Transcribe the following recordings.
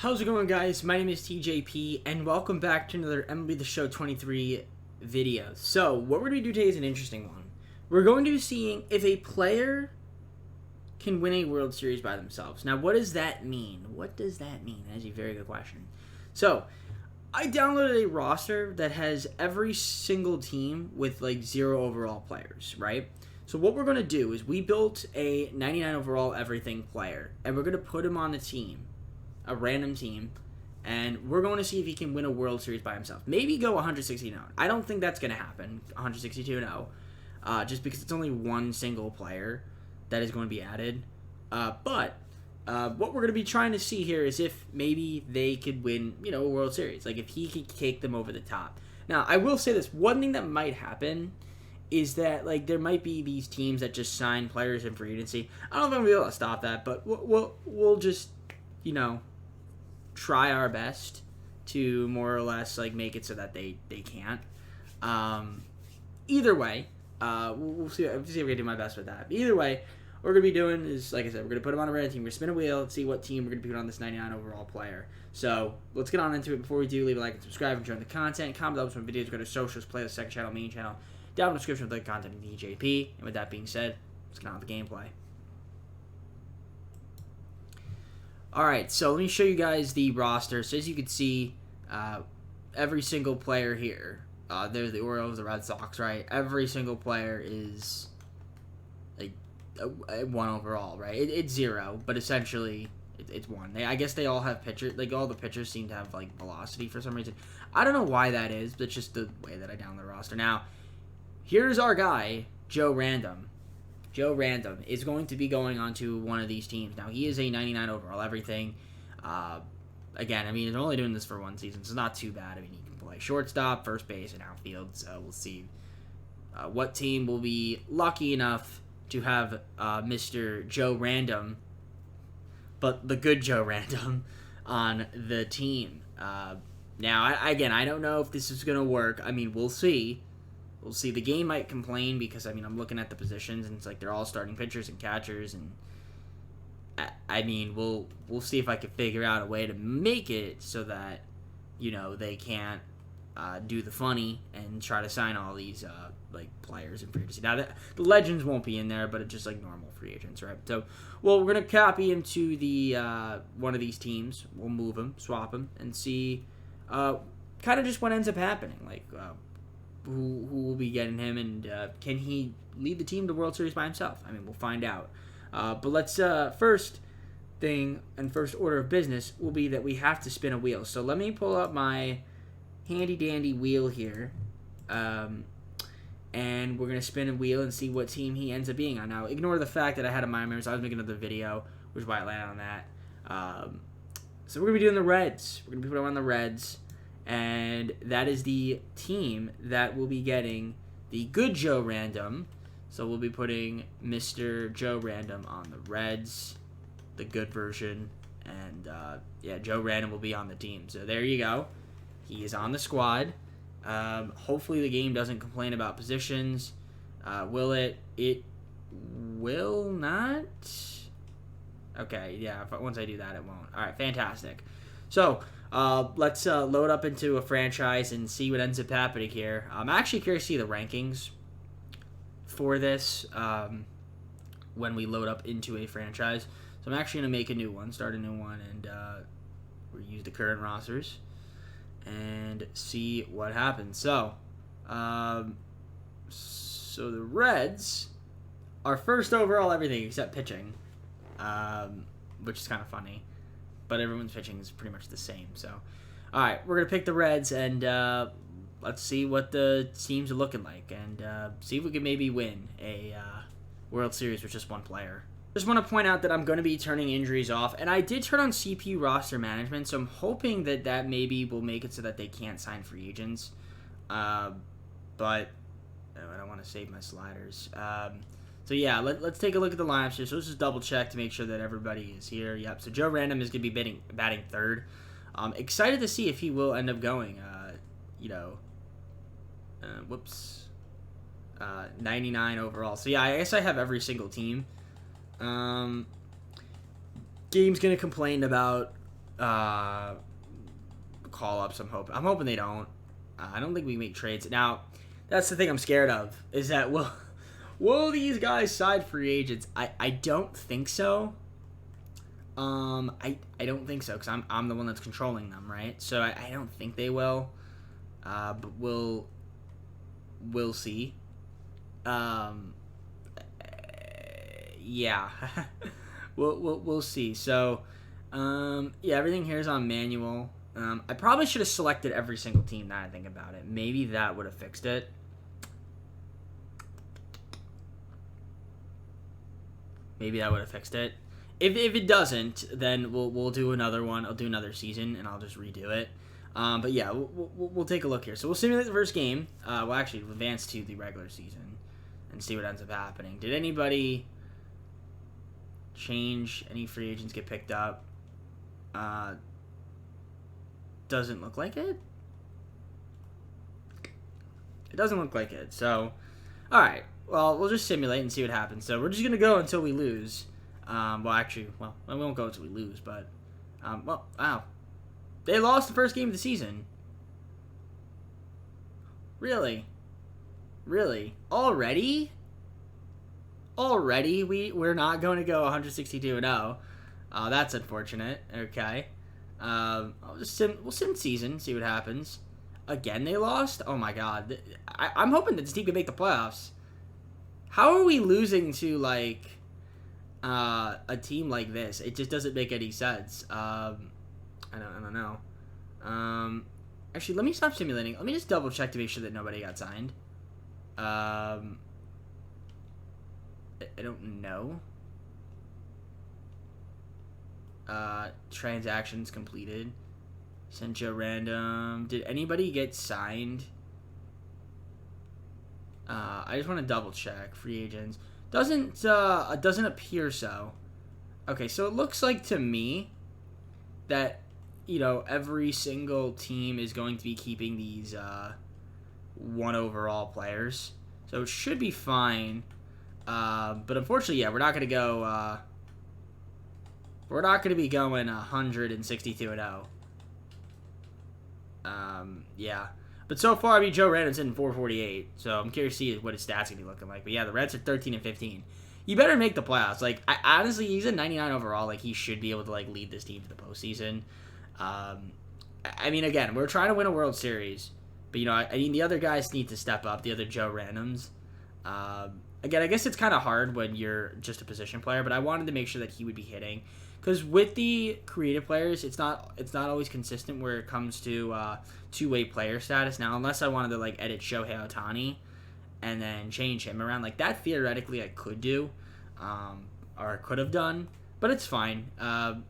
How's it going, guys? My name is TJP, and welcome back to another MLB The Show 23 video. So, what we're going to do today is an interesting one. We're going to be seeing if a player can win a World Series by themselves. Now, what does that mean? What does that mean? That is a very good question. So, I downloaded a roster that has every single team with, like, 0 overall players, right? So, what we're going to do is we built a 99 overall everything player, and we're going to put him on the team. A random team, and we're going to see if he can win a World Series by himself. Maybe go 160-0. I don't think that's going to happen, 162-0, just because it's only one single player that is going to be added. But what we're going to be trying to see here is if maybe they could win, a World Series. Like, if he could take them over the top. Now, I will say this. One thing that might happen is that, like, there might be these teams that just sign players in free agency. I don't know if I'm going to be able to stop that, but we'll just, try our best to more or less like make it so that they can't. Either way, we'll see if we can do my best with that. But either way, what we're gonna be doing is, like I said, we're gonna put him on a random team. We're gonna spin a wheel and see what team we're gonna put on this 99 overall player. So let's get on into it. Before we do, leave a like and subscribe, enjoy the content, comment below some videos, go to socials, playlist, second channel, main channel, down in the description with the content of DJP. And with that being said, let's get on with the gameplay. Alright, so let me show you guys the roster. So as you can see, every single player here, there's the Orioles, the Red Sox, right? Every single player is like a 1 overall, right? It's 0, but essentially it's 1. I guess they all have pitchers. Like, all the pitchers seem to have like velocity for some reason. I don't know why that is, but it's just the way that I download the roster. Now, here's our guy, Joe Random. Joe Random is going to be going on to one of these teams. Now, he is a 99 overall everything. Again, I mean, he's only doing this for one season, so it's not too bad. I mean, he can play shortstop, first base, and outfield, so we'll see what team will be lucky enough to have Mr. Joe Random, but the good Joe Random, on the team. Now, I don't know if this is going to work. I mean, we'll see. We'll see. The game might complain because, I mean, I'm looking at the positions, and it's like they're all starting pitchers and catchers, and I mean, we'll see if I can figure out a way to make it so that, they can't do the funny and try to sign all these, like, players in free agency. Now, the legends won't be in there, but it's just, like, normal free agents, right? So, well, we're going to copy him to the, one of these teams. We'll move him, swap him, and see, kind of just what ends up happening. Like, who will be getting him, and can he lead the team to World Series by himself? I mean, we'll find out. But let's, first thing and first order of business will be that we have to spin a wheel. So let me pull up my handy-dandy wheel here, and we're going to spin a wheel and see what team he ends up being on. Now, ignore the fact that I had a mind memory, so I was making another video, which is why I landed on that. So we're going to be doing the Reds. We're going to be putting on the Reds. And that is the team that will be getting the good Joe Random. So we'll be putting Mr. Joe Random on the Reds, the good version. And, yeah, Joe Random will be on the team. So there you go. He is on the squad. Hopefully the game doesn't complain about positions. Will it? It will not. Okay, yeah, once I do that, it won't. All right, fantastic. So, let's load up into a franchise and see what ends up happening here. I'm actually curious to see the rankings for this when we load up into a franchise. So I'm actually going to make a new one, start a new one, and we'll use the current rosters and see what happens. So, so the Reds are first overall everything except pitching, which is kind of funny. But everyone's pitching is pretty much the same. So, all right, we're going to pick the Reds, and let's see what the teams are looking like, and see if we can maybe win a World Series with just one player. Just want to point out that I'm going to be turning injuries off, and I did turn on CPU roster management, so I'm hoping that maybe will make it so that they can't sign free agents. But I don't want to save my sliders. So, yeah, let's take a look at the lineups here. So, let's just double-check to make sure that everybody is here. Yep, so Joe Random is going to be batting third. Excited to see if he will end up going, 99 overall. So, yeah, I guess I have every single team. Game's going to complain about call-ups. I'm hoping they don't. I don't think we make trades. Now, that's the thing I'm scared of, is that will these guys sign free agents? I don't think so. I don't think so, because I'm the one that's controlling them, right? So I don't think they will. But we'll see. Yeah. we'll see. So, yeah, everything here is on manual. I probably should have selected every single team now I think about it. Maybe that would have fixed it. Maybe that would have fixed it. If it doesn't, then we'll do another one. I'll do another season, and I'll just redo it. But yeah, we'll take a look here. So we'll simulate the first game. We'll actually advance to the regular season and see what ends up happening. Did anybody change? Any free agents get picked up? Doesn't look like it. It doesn't look like it. So, all right. Well, we'll just simulate and see what happens. So we're just gonna go until we lose. Well, actually, we won't go until we lose, but wow. They lost the first game of the season. Really? Already? We're not going to go 162-0. That's unfortunate. Okay. We'll sim season, see what happens. Again, they lost? Oh my god. I'm hoping that this team can make the playoffs. How are we losing to, like, a team like this? It just doesn't make any sense. I don't know. Actually, let me stop simulating. Let me just double check to make sure that nobody got signed. I don't know. Transactions completed. Sencho random. Did anybody get signed? I just want to double check. Free agents. Doesn't appear so. Okay, so it looks like to me that, you know, every single team is going to be keeping these 1 overall players. So it should be fine. But unfortunately, yeah, we're not going to go... we're not going to be going 162-0. Yeah. But so far, I mean, Joe Random's in 448. So I'm curious to see what his stats going to be looking like. But yeah, the Reds are 13-15. You better make the playoffs. Like, honestly, he's a 99 overall. Like, he should be able to, like, lead this team to the postseason. I mean, again, we're trying to win a World Series. But, you know, I mean, the other guys need to step up. The other Joe Randoms. Again, I guess it's kind of hard when you're just a position player. But I wanted to make sure that he would be hitting. Because with the creative players, it's not always consistent where it comes to two-way player status. Now, unless I wanted to, like, edit Shohei Ohtani and then change him around. Like, that theoretically I could do. Or could have done. But it's fine. It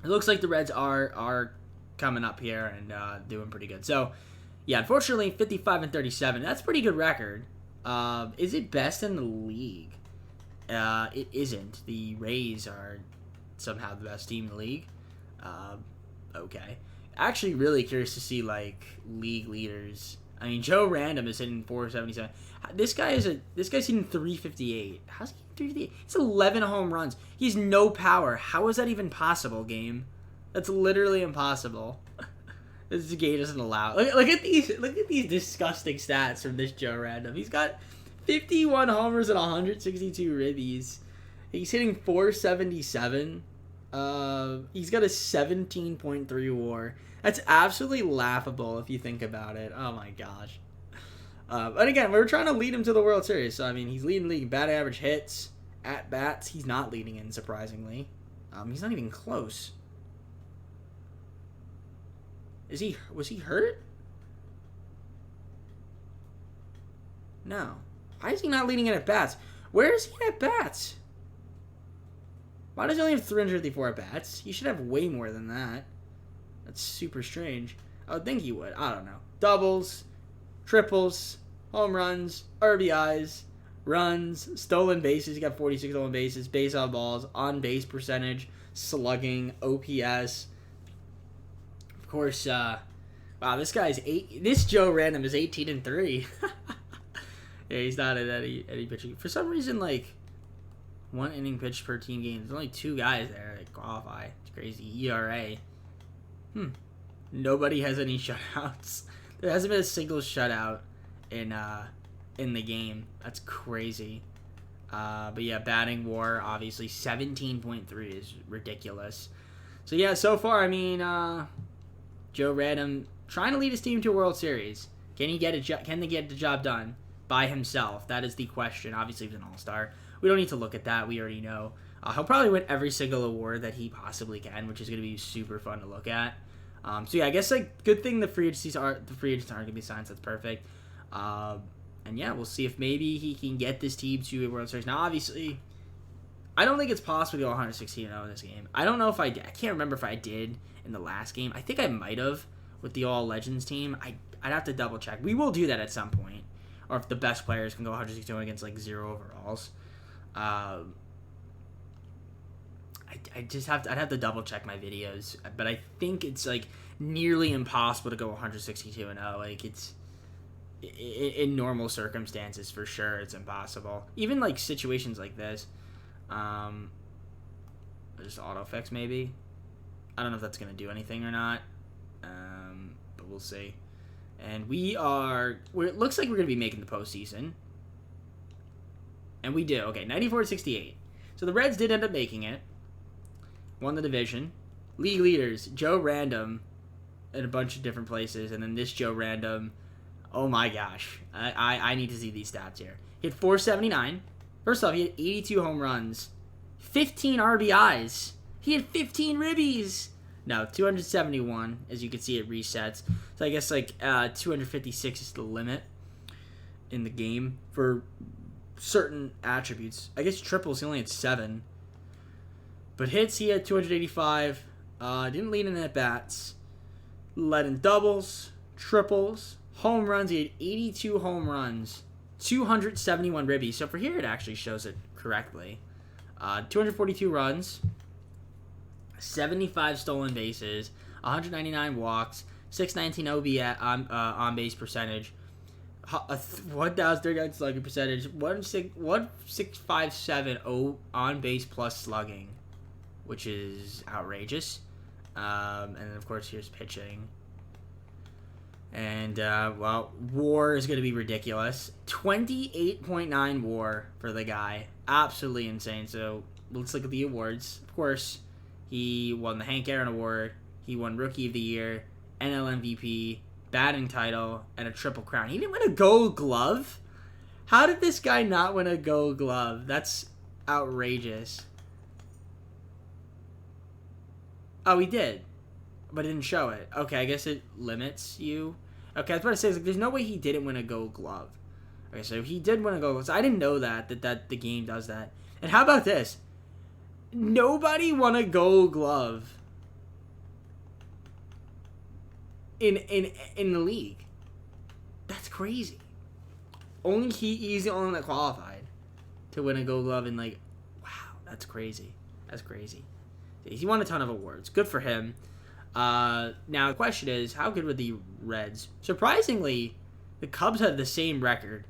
looks like the Reds are coming up here and doing pretty good. So, yeah, unfortunately, 55-37. That's a pretty good record. Is it best in the league? It isn't. The Rays are somehow the best team in the league. Okay. Actually, really curious to see, like, league leaders. I mean, Joe Random is hitting 477. This guy's hitting 358. How's he hitting 358? He's 11 home runs. He has no power. How is that even possible, game? That's literally impossible. This game doesn't allow. Look at these disgusting stats from this Joe Random. He's got 51 homers and 162 ribbies. He's hitting 477. He's got a 17.3 WAR. That's absolutely laughable if you think about it. Oh my gosh. And again, we're trying to lead him to the World Series. So I mean, he's leading the league in batting average, hits, at bats. He's not leading in, surprisingly. He's not even close. Was he hurt? No. Why is he not leading in at bats? Where is he at bats? Why does he only have 354 at bats? He should have way more than that. That's super strange. I would think he would. I don't know. Doubles, triples, home runs, RBIs, runs, stolen bases. He got 46 stolen bases, base on balls, on base percentage, slugging, OPS. Of course, wow, this guy's this Joe Random is 18-3. Yeah, he's not at any pitching. For some reason, like, 1 inning pitched per team game. There's only 2 guys there that qualify. It's crazy. ERA. Nobody has any shutouts. There hasn't been a single shutout in the game. That's crazy. But yeah, batting WAR, obviously 17.3 is ridiculous. So yeah, so far, I mean, Joe Random trying to lead his team to a World Series. Can they get the job done by himself? That is the question. Obviously, he's an all-star. We don't need to look at that. We already know. He'll probably win every single award that he possibly can, which is going to be super fun to look at. So yeah, I guess like good thing the free agents aren't going to be signed. So that's perfect. And yeah, we'll see if maybe he can get this team to a World Series. Now, obviously, I don't think it's possible to go 116-0 in this game. I don't know if I did. I can't remember if I did in the last game. I think I might have with the All Legends team. I'd have to double check. We will do that at some point. Or if the best players can go 116 against like 0 overalls. I'd have to double check my videos, but I think it's like nearly impossible to go 162-0. Like it's in normal circumstances for sure it's impossible. Even like situations like this, just autofix maybe. I don't know if that's gonna do anything or not, but we'll see. And it looks like we're gonna be making the postseason, and we do. Okay, 94-68. So the Reds did end up making it. Won the division. League leaders, Joe Random in a bunch of different places. And then this Joe Random, oh my gosh. I need to see these stats here. He had 479. First off, he had 82 home runs. 15 RBIs. He had 15 ribbies. No, 271. As you can see, it resets. So I guess like 256 is the limit in the game for certain attributes. I guess triples, he only had 7. But hits, he had 285. Didn't lead in at-bats. Led in doubles, triples, home runs. He had 82 home runs, 271 ribbies. So for here, it actually shows it correctly. 242 runs, 75 stolen bases, 199 walks, 619 OB on-base percentage, 1,039 slugging percentage, 1,657 on-base plus slugging, which is outrageous. And then, of course, here's pitching. And, WAR is going to be ridiculous. 28.9 WAR for the guy. Absolutely insane. So, let's look at the awards. Of course, he won the Hank Aaron Award. He won Rookie of the Year, NL MVP, batting title, and a Triple Crown. He didn't win a Gold Glove? How did this guy not win a Gold Glove? That's outrageous. Oh, he did. But it didn't show it. Okay, I guess it limits you. Okay, I was about to say, like, there's no way he didn't win a Gold Glove. Okay, so he did win a Gold Glove. So I didn't know that the game does that. And how about this? Nobody won a Gold Glove in the league. That's crazy. He's the only one that qualified to win a Gold Glove, and like, wow, that's crazy. That's crazy. He won a ton of awards. Good for him. Now, the question is, how good were the Reds? Surprisingly, the Cubs have the same record.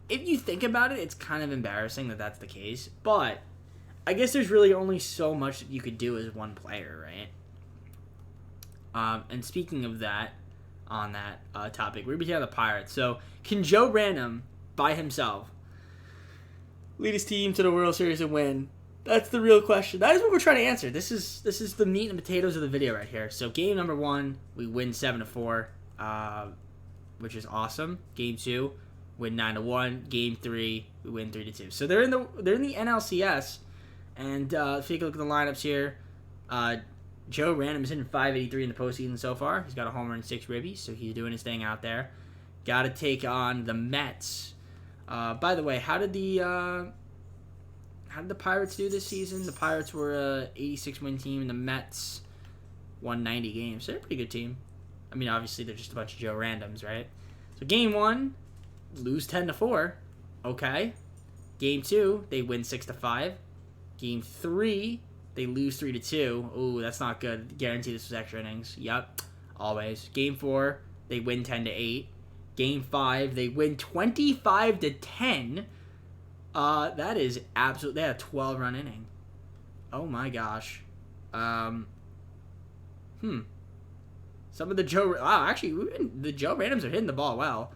If you think about it, it's kind of embarrassing that that's the case. But I guess there's really only so much that you could do as one player, right? And speaking of that, on that topic, we're going to be talking about the Pirates. So, can Joe Random, by himself, lead his team to the World Series and win? That's the real question. That is what we're trying to answer. This is the meat and potatoes of the video right here. So game number 1, we win 7-4, which is awesome. Game 2, win 9-1. Game 3, we win 3-2. So they're in the NLCS, and if you take a look at the lineups here, Joe Random is hitting .583 in the postseason so far. He's got a homer and 6 ribbies, so he's doing his thing out there. Got to take on the Mets. By the way, how did the Pirates do this season? The Pirates were a 86-win team, and the Mets won 90 games. So they're a pretty good team. I mean, obviously, they're just a bunch of Joe Randoms, right? So game 1, lose 10-4. Okay. Game 2, they win 6-5. Game 3, they lose 3-2. Ooh, that's not good. Guarantee this was extra innings. Yep, always. Game 4, they win 10-8. Game 5, they win 25-10. That is absolutely. They had a 12-run inning. Oh my gosh. Some of the the Joe Randoms are hitting the ball well.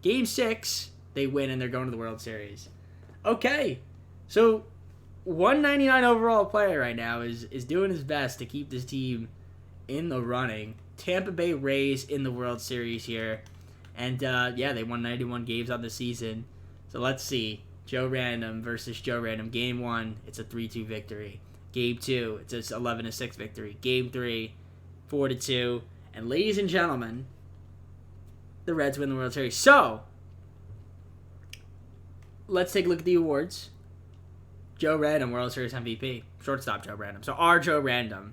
Game 6, they win and they're going to the World Series. Okay, so 199 overall player right now is doing his best to keep this team in the running. Tampa Bay Rays in the World Series here, and yeah, they won 91 games on the season. So let's see, Joe Random versus Joe Random. Game 1, it's a 3-2 victory. Game 2, it's a 11-6 victory. Game 3, 4-2. And ladies and gentlemen, the Reds win the World Series. So, let's take a look at the awards. Joe Random, World Series MVP. Shortstop Joe Random. So, our Joe Random.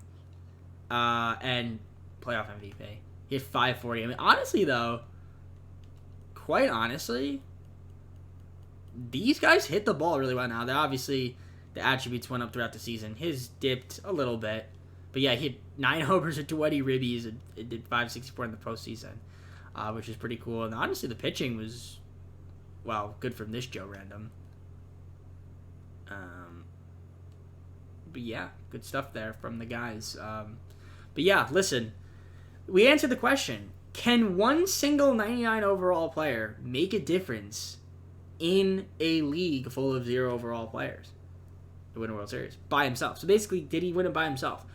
And playoff MVP. He had 540. I mean, honestly, though, quite honestly, these guys hit the ball really well now. They're obviously, the attributes went up throughout the season. His dipped a little bit. But yeah, he had 9 homers and 20 ribbies. It did 564 in the postseason, which is pretty cool. And honestly, the pitching was, well, good from this Joe Random. But yeah, good stuff there from the guys. But yeah, listen, we answered the question. Can one single 99 overall player make a difference in a league full of 0 overall players to win a World Series by himself? So basically, did he win it by himself?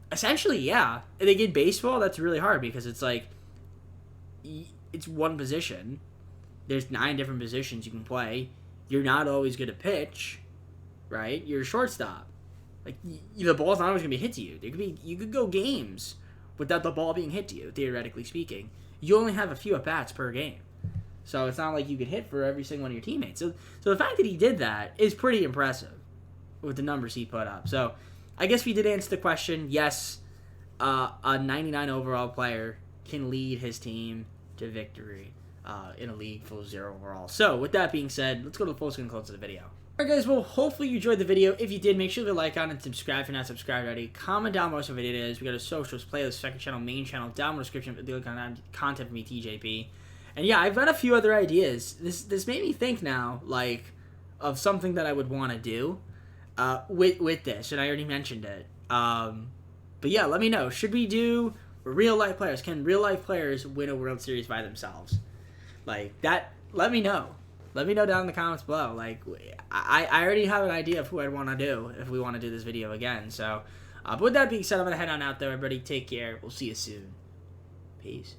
Essentially, yeah. They get baseball, that's really hard because it's like, it's one position. There's 9 different positions you can play. You're not always going to pitch, right? You're a shortstop. Like, the ball's not always going to be hit to you. You could go games without the ball being hit to you, theoretically speaking. You only have a few at-bats per game. So it's not like you could hit for every single one of your teammates. So the fact that he did that is pretty impressive with the numbers he put up. So I guess we did answer the question. Yes, a 99 overall player can lead his team to victory in a league full of 0 overall. So with that being said, let's go to the full screen and close the video. Alright guys, well hopefully you enjoyed the video. If you did, make sure to like on and subscribe if you're not subscribed already. Comment down below what video it is. We got a socials, playlist, second channel, main channel, down in the description for the content from me, TJP. And yeah, I've got a few other ideas. This made me think now, like, of something that I would want to do with this, and I already mentioned it. But yeah, let me know. Should we do real life players? Can real life players win a World Series by themselves? Like that. Let me know. Let me know down in the comments below. Like, I already have an idea of who I'd want to do if we want to do this video again. So, but with that being said, I'm gonna head on out there. Everybody, take care. We'll see you soon. Peace.